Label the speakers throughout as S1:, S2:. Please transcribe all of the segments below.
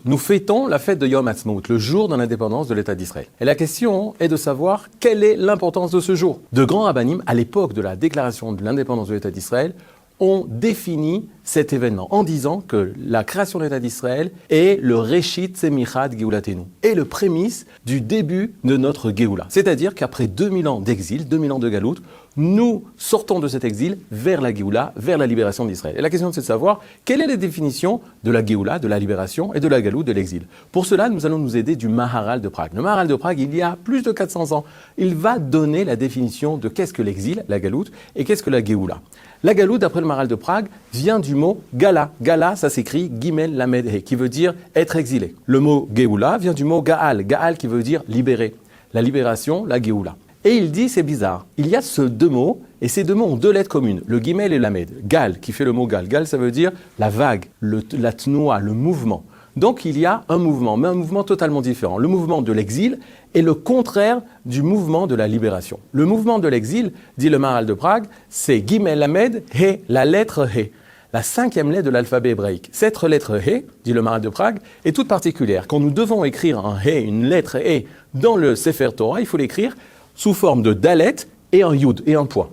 S1: nous fêtons la fête de Yom Ha'atzmaut, le jour de l'indépendance de l'État d'Israël. Et la question est de savoir quelle est l'importance de ce jour. De grands rabbinim, à l'époque de la déclaration de l'indépendance de l'État d'Israël, ont défini cet événement en disant que la création de l'État d'Israël est le Reshit Semichad Geulatenu, est le prémisse du début de notre Géoula. C'est-à-dire qu'après 2000 ans d'exil, 2000 ans de galoute, nous sortons de cet exil vers la Géoula, vers la libération d'Israël. Et la question c'est de savoir quelle est la définition de la Géoula, de la libération et de la galoute, de l'exil. Pour cela, nous allons nous aider du Maharal de Prague. Le Maharal de Prague, il y a plus de 400 ans, il va donner la définition de qu'est-ce que l'exil, la galoute, et qu'est-ce que la Géoula. La galoute, d'après le Maharal de Prague, vient du mot Gala. Gala, ça s'écrit Gimel Lamed He, qui veut dire être exilé. Le mot Géoula vient du mot Gaal. Gaal qui veut dire libérer. La libération, la Géoula. Et il dit, c'est bizarre, il y a ces deux mots, et ces deux mots ont deux lettres communes, le Gimel et Lamed. Gal, qui fait le mot Gal. Gal, ça veut dire la vague, la tnoua, le mouvement. Donc il y a un mouvement, mais un mouvement totalement différent. Le mouvement de l'exil est le contraire du mouvement de la libération. Le mouvement de l'exil, dit le Maharal de Prague, c'est Gimel Lamed He, la lettre He, la 5e lettre de l'alphabet hébraïque. Cette lettre He, dit le Maharal de Prague, est toute particulière. Quand nous devons écrire un He, une lettre He, dans le Sefer Torah, il faut l'écrire sous forme de Dalet et un Yud et un point.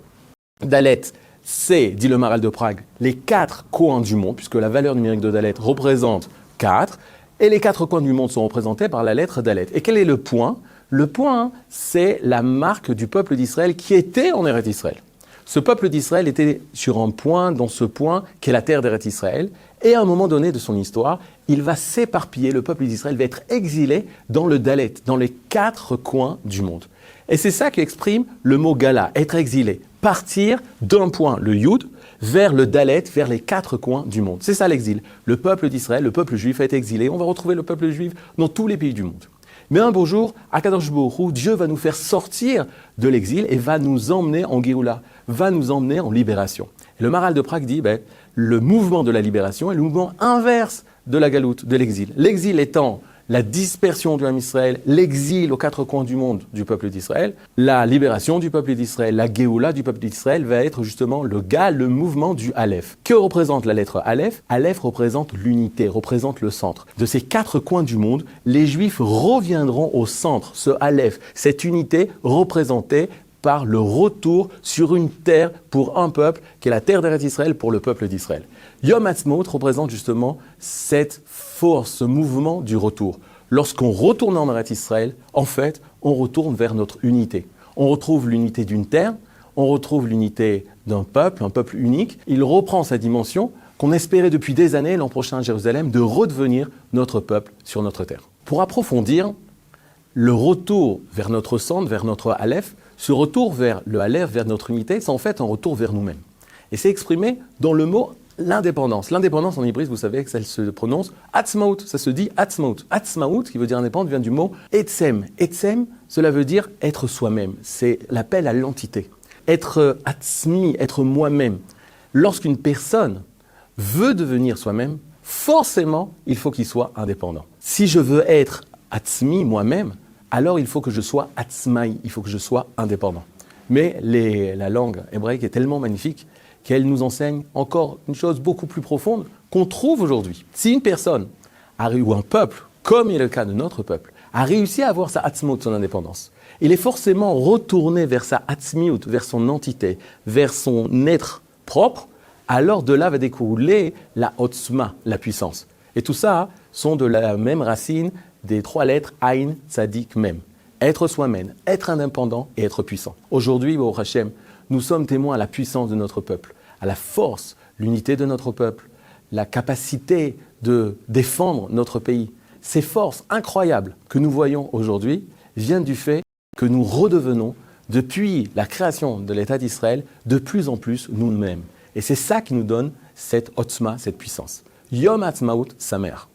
S1: Dalet, c'est, dit le Maharal de Prague, les 4 coins du monde, puisque la valeur numérique de Dalet représente 4, et les 4 coins du monde sont représentés par la lettre Dalet. Et quel est le point ? Le point, c'est la marque du peuple d'Israël qui était en Eretz Israël. Ce peuple d'Israël était sur un point, dans ce point, qui est la terre d'Eretz Israël, et à un moment donné de son histoire, il va s'éparpiller, le peuple d'Israël va être exilé dans le Dalet, dans les 4 coins du monde. Et c'est ça qui exprime le mot Gala, être exilé, partir d'un point, le Yud, vers le Dalet, vers les 4 coins du monde. C'est ça l'exil. Le peuple d'Israël, le peuple juif a été exilé. On va retrouver le peuple juif dans tous les pays du monde. Mais un beau jour, Akadosh Baruch Hu, Dieu va nous faire sortir de l'exil et va nous emmener en Géoula, va nous emmener en libération. Et le Maharal de Prague dit, le mouvement de la libération est le mouvement inverse de la galoute, de l'exil. L'exil étant la dispersion du peuple d'Israël, l'exil aux 4 coins du monde du peuple d'Israël, la libération du peuple d'Israël, la Géoula du peuple d'Israël va être justement le Gal, le mouvement du Aleph. Que représente la lettre Aleph ? Aleph représente l'unité, représente le centre. De ces 4 coins du monde, les Juifs reviendront au centre, ce Aleph, cette unité représentée par le retour sur une terre pour un peuple, qui est la terre d'Eretz Israël pour le peuple d'Israël. Yom Ha'atzmaut représente justement cette force, ce mouvement du retour. Lorsqu'on retourne en Eretz Israël, en fait, on retourne vers notre unité. On retrouve l'unité d'une terre, on retrouve l'unité d'un peuple, un peuple unique. Il reprend sa dimension qu'on espérait depuis des années, l'an prochain à Jérusalem, de redevenir notre peuple sur notre terre. Pour approfondir, le retour vers notre centre, vers notre Aleph, ce retour vers le Aleph, vers notre unité, c'est en fait un retour vers nous-mêmes. Et c'est exprimé dans le mot l'indépendance. L'indépendance en hébreu, vous savez que ça se prononce Atzmaut, ça se dit Atzmaut. Atzmaut, qui veut dire indépendant, vient du mot Etzem. Etzem, cela veut dire être soi-même. C'est l'appel à l'entité. Être Atzmi, être moi-même. Lorsqu'une personne veut devenir soi-même, forcément, il faut qu'il soit indépendant. Si je veux être Atzmi, moi-même, alors il faut que je sois Atzmaï, il faut que je sois indépendant. Mais la langue hébraïque est tellement magnifique qu'elle nous enseigne encore une chose beaucoup plus profonde qu'on trouve aujourd'hui. Si une personne, ou un peuple, comme il est le cas de notre peuple, a réussi à avoir sa Atzmaut, son indépendance, il est forcément retourné vers sa Atzmiut, vers son entité, vers son être propre, alors de là va découler la Otzma, la puissance. Et tout ça sont de la même racine des 3 lettres Aïn, Tzadik, Mem. Être soi-même, être indépendant et être puissant. Aujourd'hui, Baruch Hashem, nous sommes témoins à la puissance de notre peuple, à la force, l'unité de notre peuple, la capacité de défendre notre pays. Ces forces incroyables que nous voyons aujourd'hui viennent du fait que nous redevenons, depuis la création de l'État d'Israël, de plus en plus nous-mêmes. Et c'est ça qui nous donne cette otzma, cette puissance. Yom Ha'atzmaut Sameach.